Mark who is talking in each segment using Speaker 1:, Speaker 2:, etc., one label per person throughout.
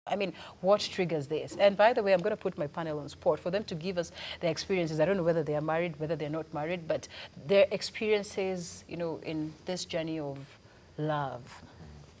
Speaker 1: I mean, what triggers this? And by the way, I'm going to put my panel on spot for them to give us their experiences. I don't know whether they are married, whether they're not married, but their experiences, you know, in this journey of love.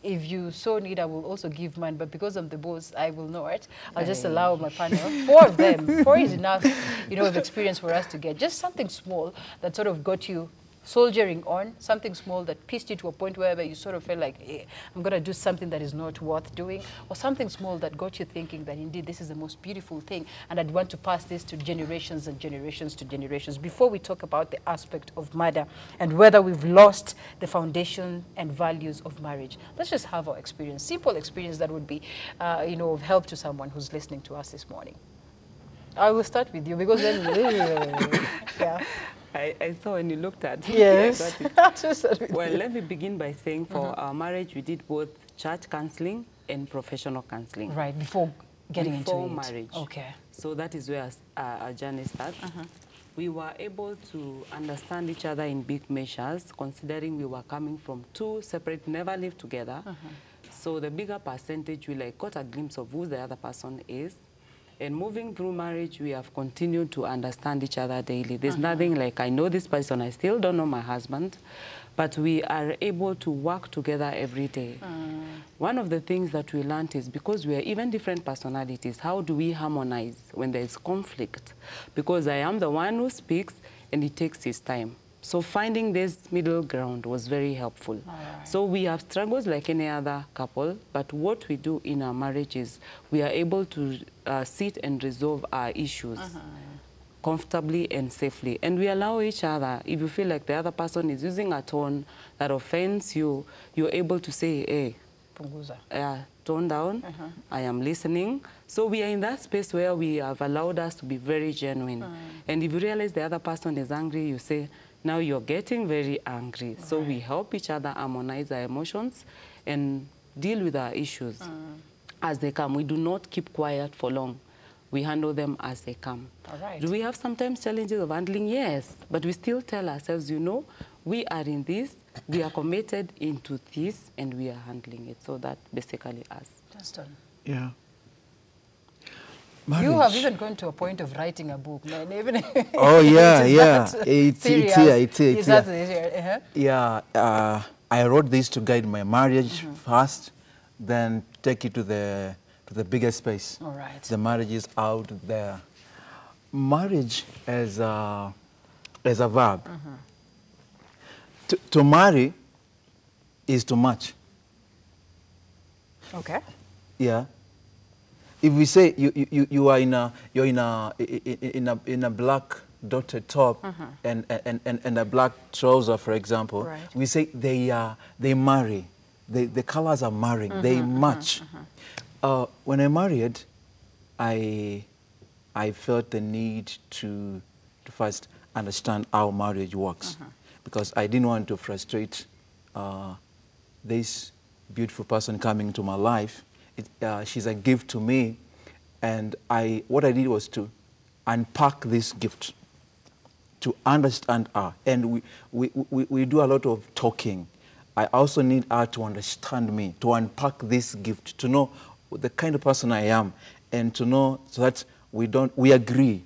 Speaker 1: If you so need, I will also give mine, but because I'm the boss, I will not. I'll just allow my panel. 4 of them. 4 is enough, you know, of experience for us to get. Just something small that sort of got you soldiering on, something small that pieced you to a point where you sort of felt like, hey, I'm going to do something that is not worth doing, or something small that got you thinking that indeed this is the most beautiful thing, and I'd want to pass this to generations and generations to generations. Before we talk about the aspect of murder and whether we've lost the foundation and values of marriage, let's just have our experience, simple experience that would be, you know, of help to someone who's listening to us this morning. I will start with you because then, yeah.
Speaker 2: I saw when you looked at me.
Speaker 1: Yes.
Speaker 2: Well, let me begin by saying for our marriage, we did both church counseling and professional counseling.
Speaker 1: Right, before getting into it.
Speaker 2: Before marriage.
Speaker 1: Okay.
Speaker 2: So that is where our journey starts. We were able to understand each other in big measures, considering we were coming from 2 separate, never lived together. So the bigger percentage, we like got a glimpse of who the other person is. And moving through marriage, we have continued to understand each other daily. There's nothing like, I know this person, I still don't know my husband, but we are able to work together every day. One of the things that we learned is because we are even different personalities, how do we harmonize when there is conflict? Because I am the one who speaks and it takes his time. So finding this middle ground was very helpful. So we have struggles like any other couple, but what we do in our marriage is we are able to sit and resolve our issues comfortably and safely. And we allow each other, if you feel like the other person is using a tone that offends you, you're able to say, hey, tone down, I am listening. So we are in that space where we have allowed us to be very genuine. And if you realize the other person is angry, you say, now you're getting very angry. So we help each other harmonize our emotions and deal with our issues as they come. We do not keep quiet for long. We handle them as they come. Do we have sometimes challenges of handling? Yes. But we still tell ourselves, you know, we are in this, we are committed into this, and we are handling it. So that basically us.
Speaker 1: Justin.
Speaker 3: Yeah.
Speaker 1: Marriage. You have even gone to a point of writing a book, man. Even
Speaker 3: oh, yeah, yeah.
Speaker 1: It's
Speaker 3: Yeah, I wrote this to guide my marriage first, then take it to the bigger space.
Speaker 1: All right.
Speaker 3: The marriage is out there. Marriage as a verb. To marry is to match.
Speaker 1: Okay.
Speaker 3: Yeah. If we say you're in a black dotted top and a black trouser, for example, we say they marry. The colors are marrying. They match. When I married, I felt the need to first understand how marriage works, because I didn't want to frustrate this beautiful person coming to my life. She's a gift to me, and what I did was to unpack this gift, to understand her. And we do a lot of talking. I also need her to understand me, to unpack this gift, to know the kind of person I am, and to know so that we agree.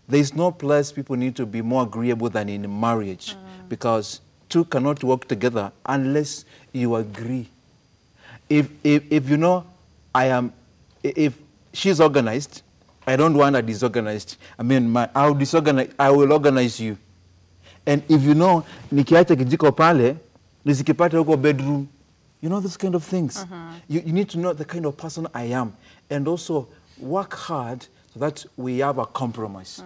Speaker 3: There's no place people need to be more agreeable than in marriage, because 2 cannot work together unless you agree. If you know, if she's organized, I don't want her disorganized. I mean, I will organize you. And if you know, nikiacha kijiko pale, nisikipata huko bedroom, you know, those kind of things. You need to know the kind of person I am. And also work hard so that we have a compromise.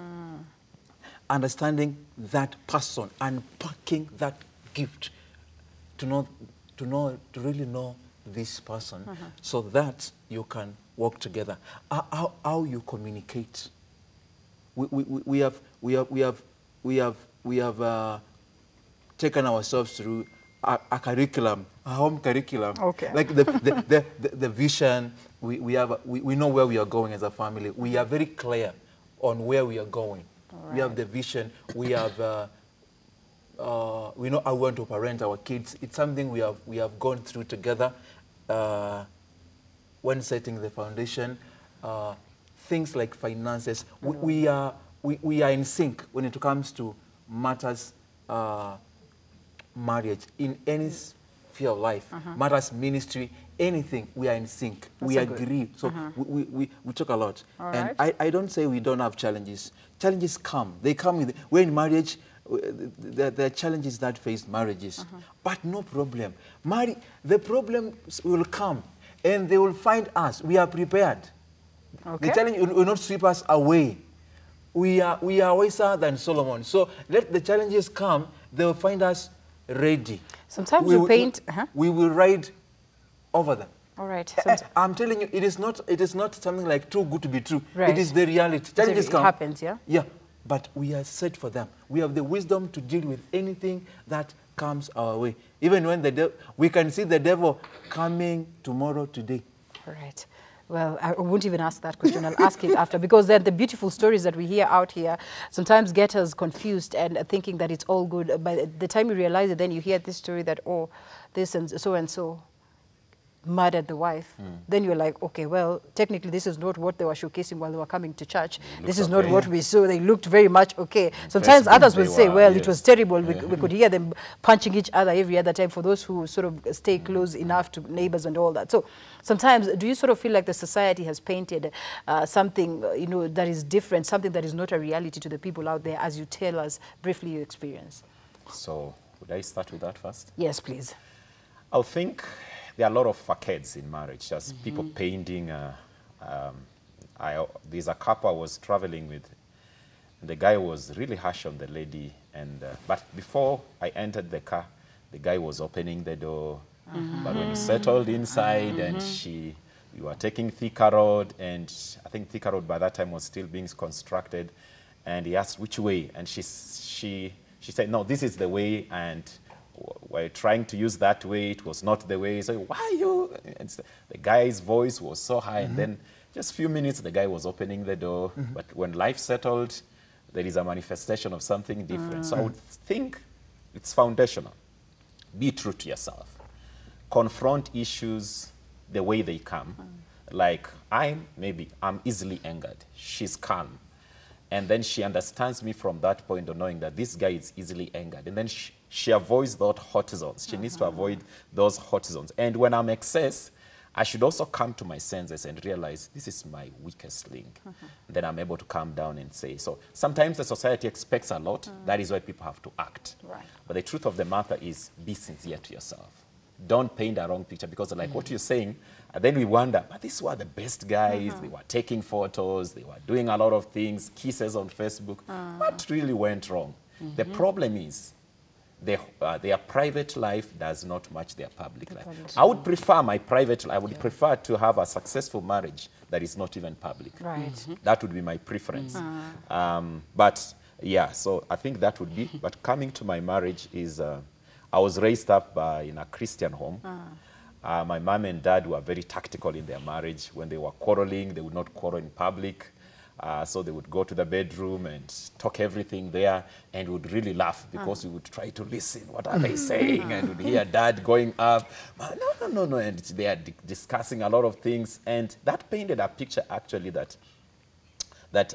Speaker 3: Understanding that person, unpacking that gift, to really know this person, so that you can work together. How you communicate. We have taken ourselves through a curriculum, a home curriculum.
Speaker 1: Okay.
Speaker 3: Like the vision. We know where we are going as a family. We are very clear on where we are going. Right. We have the vision. We have. We know how we want to parent our kids. It's something we have gone through together. when setting the foundation, things like finances, we are in sync when it comes to matters marriage in any sphere of life, matters ministry, anything, we are in sync. We agree. So we talk a lot. And I don't say we don't have challenges. Challenges come. They come with, we're in marriage, there are challenges that face marriages. But no problem. The problems will come and they will find us. We are prepared. Okay. The challenge will not sweep us away. We are wiser than Solomon. So let the challenges come, they will find us ready.
Speaker 1: Sometimes we paint...
Speaker 3: We will ride over them.
Speaker 1: All right.
Speaker 3: I'm telling you, it is not something like too good to be true.
Speaker 1: Right.
Speaker 3: It is the reality. Challenges come.
Speaker 1: It happens, yeah?
Speaker 3: Yeah, but we are set for them. We have the wisdom to deal with anything that comes our way. Even when we can see the devil coming tomorrow, today.
Speaker 1: All right. Well, I won't even ask that question. I'll ask it after, because then the beautiful stories that we hear out here sometimes get us confused and thinking that it's all good. By the time you realize it, then you hear this story that, oh, this and so murdered the wife. Then you're like, okay, well, technically this is not what they were showcasing while they were coming to church. This is not what we saw. They looked very much okay. Sometimes others will say, well, it was terrible. We could hear them punching each other every other time, for those who sort of stay close enough to neighbors and all that. So sometimes, do you sort of feel like the society has painted something, you know, that is different, something that is not a reality to the people out there, as you tell us briefly your experience? So
Speaker 4: would I start with that first?
Speaker 1: Yes, please.
Speaker 4: I think there are a lot of facades in marriage, just people painting. There's a couple I was traveling with, and the guy was really harsh on the lady. But before I entered the car, the guy was opening the door. But when he settled inside and we were taking Thika Road, and I think Thika Road by that time was still being constructed, and he asked which way, and she said, no, this is the way, and we're trying to use that way, it was not the way. So why are you? And the guy's voice was so high, and then just a few minutes the guy was opening the door. But when life settled, there is a manifestation of something different. So I would think it's foundational. Be true to yourself. Confront issues the way they come. Like I'm easily angered. She's calm. And then she understands me from that point of knowing that this guy is easily angered. And then she avoids those hot zones. She needs to avoid those hot zones. And when I'm excess, I should also come to my senses and realize this is my weakest link. Then I'm able to calm down and say. So sometimes the society expects a lot. That is why people have to act. Right. But the truth of the matter is, be sincere to yourself. Don't paint a wrong picture, because like what you're saying, and then we wonder, but these were the best guys. They were taking photos. They were doing a lot of things, kisses on Facebook. What really went wrong? The problem is their private life does not match their public life. I would prefer my private life. I would prefer to have a successful marriage that is not even public. Right. That would be my preference. But yeah, so I think that would be. But coming to my marriage is, I was raised up in a Christian home. My mom and dad were very tactical in their marriage. When they were quarreling, they would not quarrel in public. So they would go to the bedroom and talk everything there, and would really laugh because we would try to listen. What are they saying? And we'd hear dad going up. No. And they are discussing a lot of things. And that painted a picture, actually, that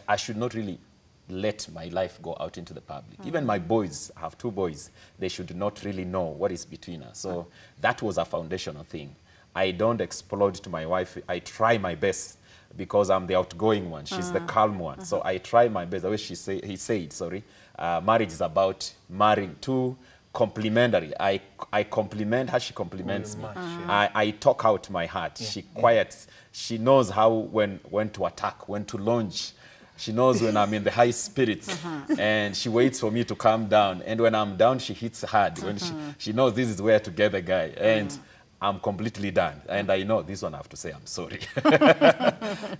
Speaker 4: I should not really let my life go out into the public. Even my boys, I have 2 boys, they should not really know what is between us. So that was a foundational thing. I don't explode to my wife. I try my best, because I'm the outgoing one. She's the calm one. So I try my best. The way he said, marriage is about marrying 2 complementary. I compliment her, she compliments me. I talk out my heart. She quiets. She knows how, when to attack, when to launch. She knows when I'm in the high spirits, and she waits for me to calm down. And when I'm down, she hits hard. When she knows this is where to get the guy. And I'm completely done. And I know this one I have to say, I'm sorry.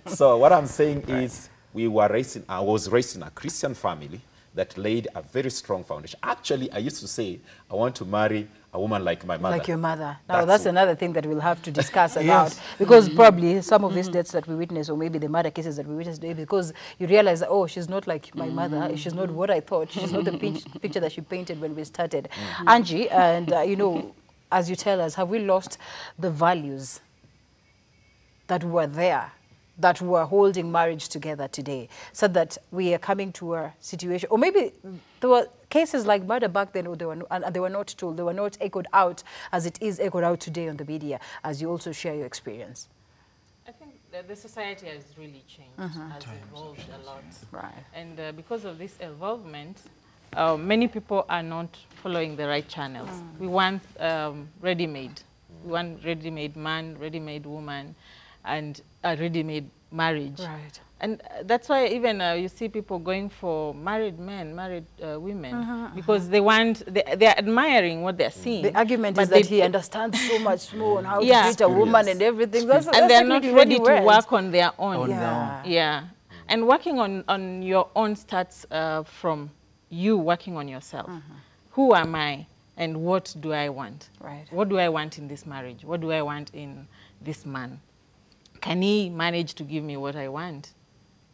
Speaker 4: So what I'm saying is, I was raised in a Christian family that laid a very strong foundation. Actually, I used to say, I want to marry a woman like my mother. Like
Speaker 1: your mother. Now, that's another thing that we'll have to discuss about. Because probably some of these deaths that we witness, or maybe the murder cases that we witness today, because you realize that, oh, she's not like my mother. She's not what I thought. She's not the picture that she painted when we started. Angie, and you know, as you tell us, have we lost the values that were there, that were holding marriage together today, so that we are coming to a situation, or maybe there were cases like murder back then, or they were not told, they were not echoed out as it is echoed out today on the media, as you also share your experience?
Speaker 5: I think that the society has really changed, has evolved a lot.
Speaker 1: Right.
Speaker 5: And because of this involvement, many people are not following the right channels. We want ready-made. We want ready-made man, ready-made woman, and a ready-made marriage.
Speaker 1: Right.
Speaker 5: And that's why even you see people going for married men, married women, because they want, they're admiring what they're seeing.
Speaker 1: The argument is that he understands so much more on how to treat a woman and everything.
Speaker 5: And they're not ready to work on their own.
Speaker 1: Yeah.
Speaker 5: And working on your own starts from you working on yourself. Who am I and what do I want?
Speaker 1: Right.
Speaker 5: What do I want in this marriage? What do I want in this man? Can he manage to give me what I want?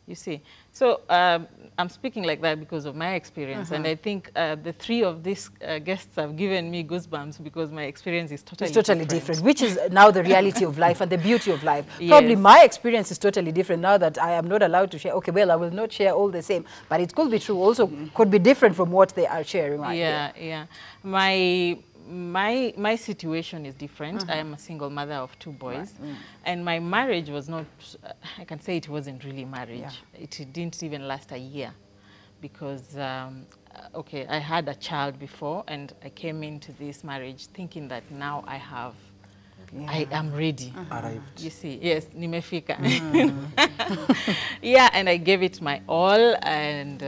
Speaker 5: You see. So I'm speaking like that because of my experience. And I think the three of these guests have given me goosebumps because my experience is totally different.
Speaker 1: Which is now the reality of life and the beauty of life. Probably my experience is totally different now that I am not allowed to share. Okay, well, I will not share all the same, but it could be true also, could be different from what they are sharing right here.
Speaker 5: My situation is different. I am a single mother of 2 boys. And my marriage was not, I can say it wasn't really marriage. It didn't even last a year because, okay, I had a child before and I came into this marriage thinking that now I have, I am ready.
Speaker 3: Arrived.
Speaker 5: You see, yes, nimefika. Yeah, and I gave it my all and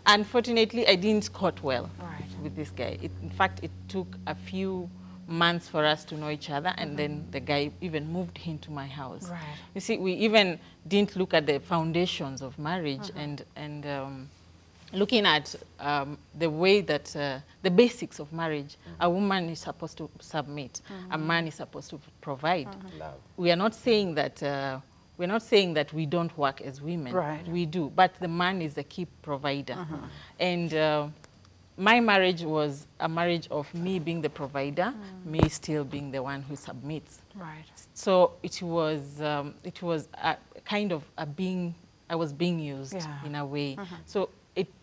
Speaker 5: unfortunately I didn't cope well with this guy. In fact, it took a few months for us to know each other, and then the guy even moved into my house.
Speaker 1: Right.
Speaker 5: You see, we even didn't look at the foundations of marriage and looking at the way that the basics of marriage. A woman is supposed to submit. A man is supposed to provide.
Speaker 4: Love.
Speaker 5: We are not saying that we're not saying that we don't work as women.
Speaker 1: Right.
Speaker 5: We do, but the man is the key provider. And my marriage was a marriage of me being the provider, me still being the one who submits.
Speaker 1: Right.
Speaker 5: So it was a kind of I was being used in a way. So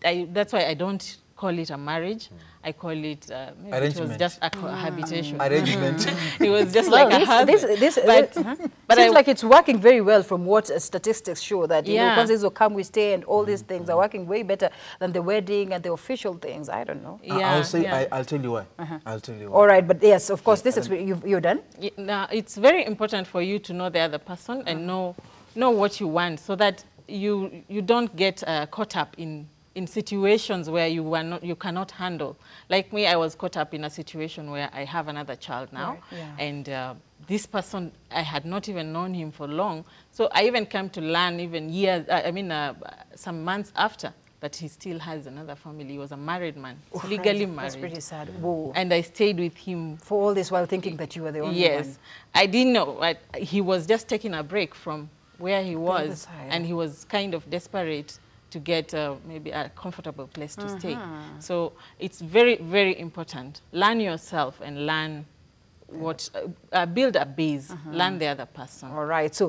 Speaker 5: that's why I don't call it a marriage. I call it, maybe it was just a cohabitation.
Speaker 3: Arrangement.
Speaker 5: It was just like a husband.
Speaker 1: But seems like it's working very well from what statistics show that, you know, once this will come, we stay, and all these things are working way better than the wedding and the official things. I don't know.
Speaker 3: I'll say, I'll tell you why. I'll tell you why.
Speaker 1: All right, but yes, of course, this experience, you're done?
Speaker 5: Now, it's very important for you to know the other person and know what you want so that you don't get caught up in situations where you cannot handle. Like me, I was caught up in a situation where I have another child now, and this person, I had not even known him for long. So I even came to learn even years, some months after, that he still has another family. He was a married man, legally married.
Speaker 1: That's pretty sad. Whoa.
Speaker 5: And I stayed with him.
Speaker 1: For all this while thinking that you were the only one.
Speaker 5: Yes. I didn't know. He was just taking a break from where he was, and he was kind of desperate to get maybe a comfortable place to stay. So it's very, very important. Learn yourself and learn what, build a base, learn the other person.
Speaker 1: All right. So